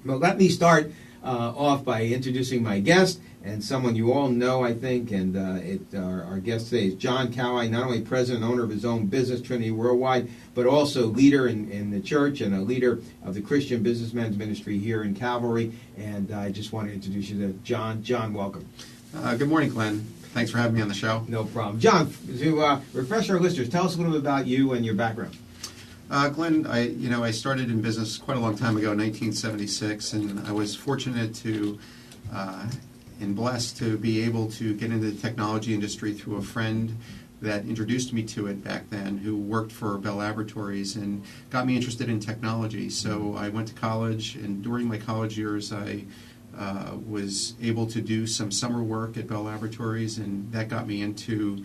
Well, let me start off by introducing my guest, and someone you all know, I think, and our guest today is John Kalli, not only president and owner of his own business, Trinity Worldwide, but also leader in the church and a leader of the Christian Businessmen's Ministry here in Calvary. And I just want to introduce you to John. John, welcome. Good morning, Glenn. Thanks for having me on the show. No problem. John, to refresh our listeners, tell us a little bit about you and your background. Glenn, I started in business quite a long time ago, in 1976, and I was fortunate to and blessed to be able to get into the technology industry through a friend that introduced me to it back then, who worked for Bell Laboratories and got me interested in technology. So I went to college, and during my college years, I was able to do some summer work at Bell Laboratories, and that got me into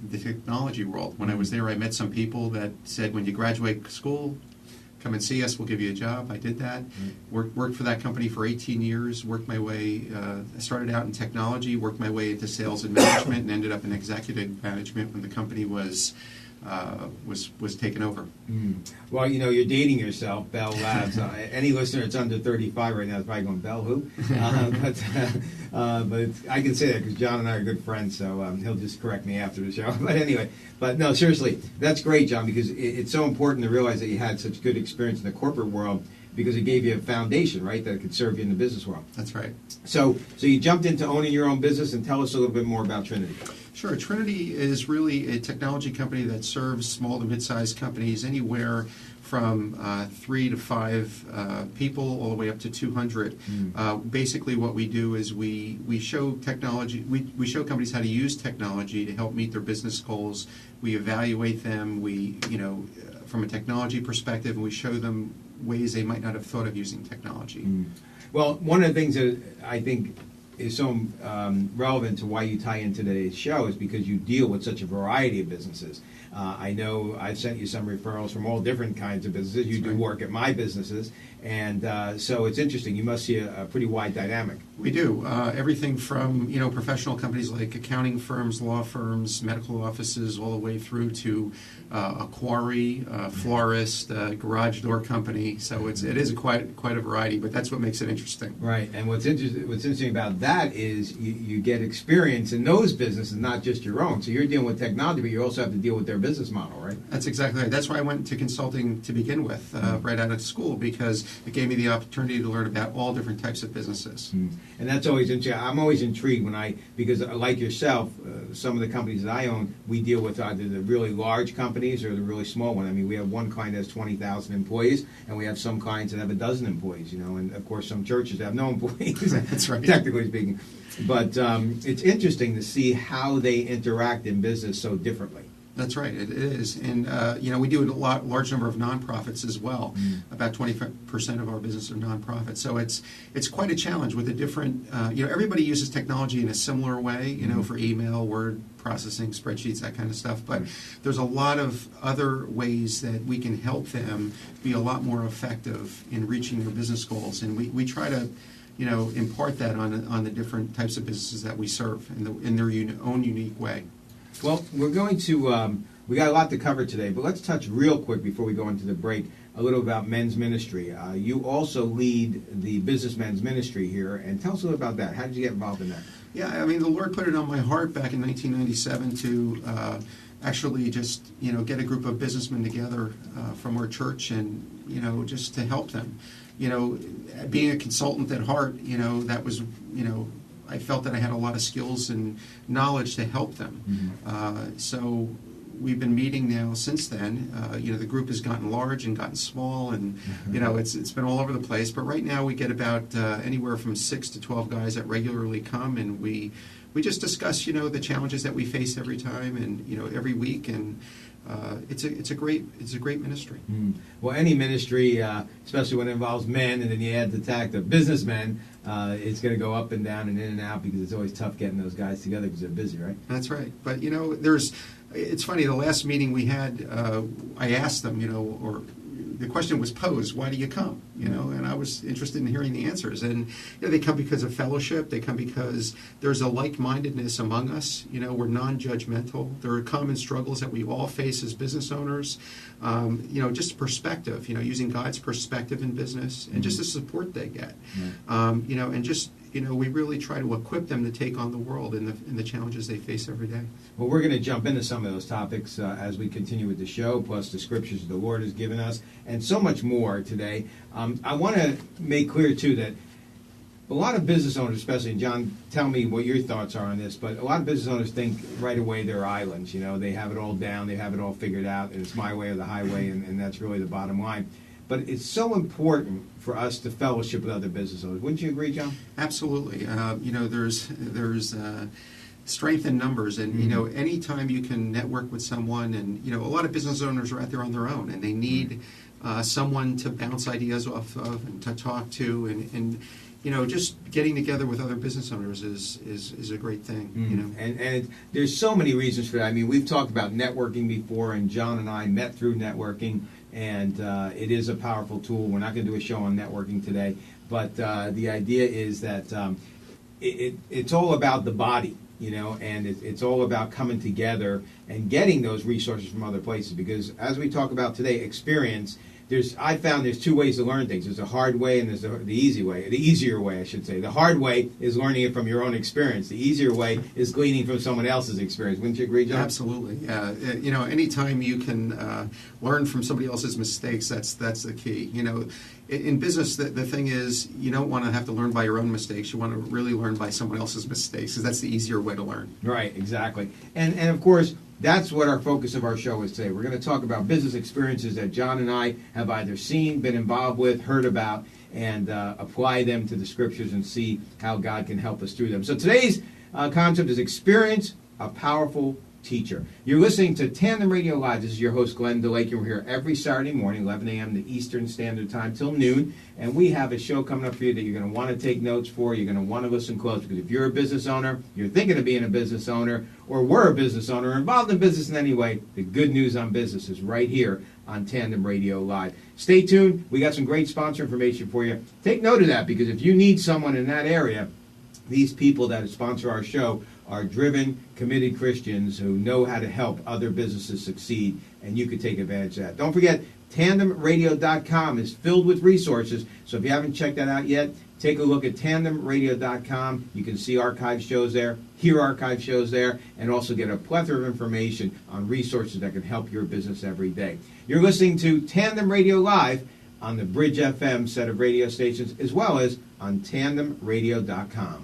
the technology world. When I was there, I met some people that said, when you graduate school, come and see us, we'll give you a job. I did that. Worked for that company for 18 years, worked my way, I started out in technology, worked my way into sales and management, and ended up in executive management when the company was taken over. Well, you're dating yourself, Bell Labs. Any listener that's under 35 right now is probably going, Bell who? But I can say that because John and I are good friends, so he'll just correct me after the show. But anyway, no, seriously, that's great, John, because it's so important to realize that you had such good experience in the corporate world, because it gave you a foundation, right, that could serve you in the business world. That's right. So you jumped into owning your own business, and tell us a little bit more about Trinity. Sure. Trinity is really a technology company that serves small to mid-sized companies anywhere from 3 to 5 people all the way up to 200. Basically what we do is we show technology, we show companies how to use technology to help meet their business goals. We evaluate them, from a technology perspective, and we show them ways they might not have thought of using technology. Well, one of the things that I think is so relevant to why you tie into today's show is because you deal with such a variety of businesses. I know I've sent you some referrals from all different kinds of businesses. You do work at my businesses, and so it's interesting. You must see a pretty wide dynamic. We do. Everything from professional companies like accounting firms, law firms, medical offices, all the way through to a quarry, florist, garage door company. So it is quite a variety, but that's what makes it interesting. Right. And what's interesting about that is you get experience in those businesses, not just your own. So you're dealing with technology, but you also have to deal with their business model, right? That's exactly right. That's why I went into consulting to begin with, right out of school, because it gave me the opportunity to learn about all different types of businesses. And that's always interesting. I'm always intrigued because like yourself, some of the companies that I own, we deal with either the really large companies or the really small one. I mean, we have one client that has 20,000 employees, and we have some clients that have a dozen employees, and of course some churches have no employees. That's right. Technically speaking. But it's interesting to see how they interact in business so differently. That's right, it is. And, we do a large number of nonprofits as well. About 20% of our business are nonprofits. So it's quite a challenge with a different, everybody uses technology in a similar way, for email, word processing, spreadsheets, that kind of stuff. But there's a lot of other ways that we can help them be a lot more effective in reaching their business goals. And we try to impart that on the different types of businesses that we serve in their own unique way. Well, we're going to, we got a lot to cover today, but let's touch real quick before we go into the break a little about men's ministry. You also lead the businessmen's ministry here, and tell us a little about that. How did you get involved in that? Yeah, I mean, the Lord put it on my heart back in 1997 to actually just, get a group of businessmen together from our church and, just to help them. Being a consultant at heart, that was, I felt that I had a lot of skills and knowledge to help them. So we've been meeting now since then. The group has gotten large and gotten small, and it's been all over the place. But right now we get about anywhere from 6 to 12 guys that regularly come, and we just discuss the challenges that we face every time and every week, and it's a great ministry. Well, any ministry, especially when it involves men, and then you add the tact of businessmen, it's going to go up and down and in and out, because it's always tough getting those guys together because they're busy, right? That's right. But it's funny. The last meeting we had, I asked them, or the question was posed, why do you come? And I was interested in hearing the answers. And they come because of fellowship. They come because there's a like-mindedness among us. We're non-judgmental. There are common struggles that we all face as business owners. Just perspective, using God's perspective in business, and just the support they get. And just we really try to equip them to take on the world and the challenges they face every day. Well, we're going to jump into some of those topics as we continue with the show, plus the scriptures the Lord has given us, and so much more today. I want to make clear, too, that a lot of business owners, especially, and John, tell me what your thoughts are on this, but a lot of business owners think right away they're islands. They have it all down, they have it all figured out, and it's my way or the highway, and that's really the bottom line. But it's so important for us to fellowship with other business owners. Wouldn't you agree, John? Absolutely. There's strength in numbers, and anytime you can network with someone, and a lot of business owners are out there on their own, and they need someone to bounce ideas off of and to talk to, and just getting together with other business owners is a great thing. And there's so many reasons for that. I mean, we've talked about networking before, and John and I met through networking. And it is a powerful tool. We're not going to do a show on networking today, but the idea is that it's all about the body, and it's all about coming together and getting those resources from other places. Because as we talk about today, experience, I found there's two ways to learn things. There's a hard way and there's the easy way. The easier way, I should say. The hard way is learning it from your own experience. The easier way is gleaning from someone else's experience. Wouldn't you agree, John? Absolutely. Yeah. Anytime you can learn from somebody else's mistakes, that's the key. In business, the thing is, you don't want to have to learn by your own mistakes. You want to really learn by someone else's mistakes, because that's the easier way to learn. Right. Exactly. And of course, that's what our focus of our show is today. We're going to talk about business experiences that John and I have either seen, been involved with, heard about, and apply them to the scriptures and see how God can help us through them. So today's concept is experience a powerful teacher. You're listening to Tandem Radio Live. This is your host, Glenn DeLake. We're here every Saturday morning, 11 a.m. to Eastern Standard Time till noon. And we have a show coming up for you that you're going to want to take notes for. You're going to want to listen close, because if you're a business owner, you're thinking of being a business owner, or were a business owner, or involved in business in any way, the good news on business is right here on Tandem Radio Live. Stay tuned. We got some great sponsor information for you. Take note of that, because if you need someone in that area, these people that sponsor our show are driven, committed Christians who know how to help other businesses succeed, and you could take advantage of that. Don't forget, tandemradio.com is filled with resources, so if you haven't checked that out yet, take a look at tandemradio.com. You can see archive shows there, hear archive shows there, and also get a plethora of information on resources that can help your business every day. You're listening to Tandem Radio Live on the Bridge FM set of radio stations, as well as on tandemradio.com.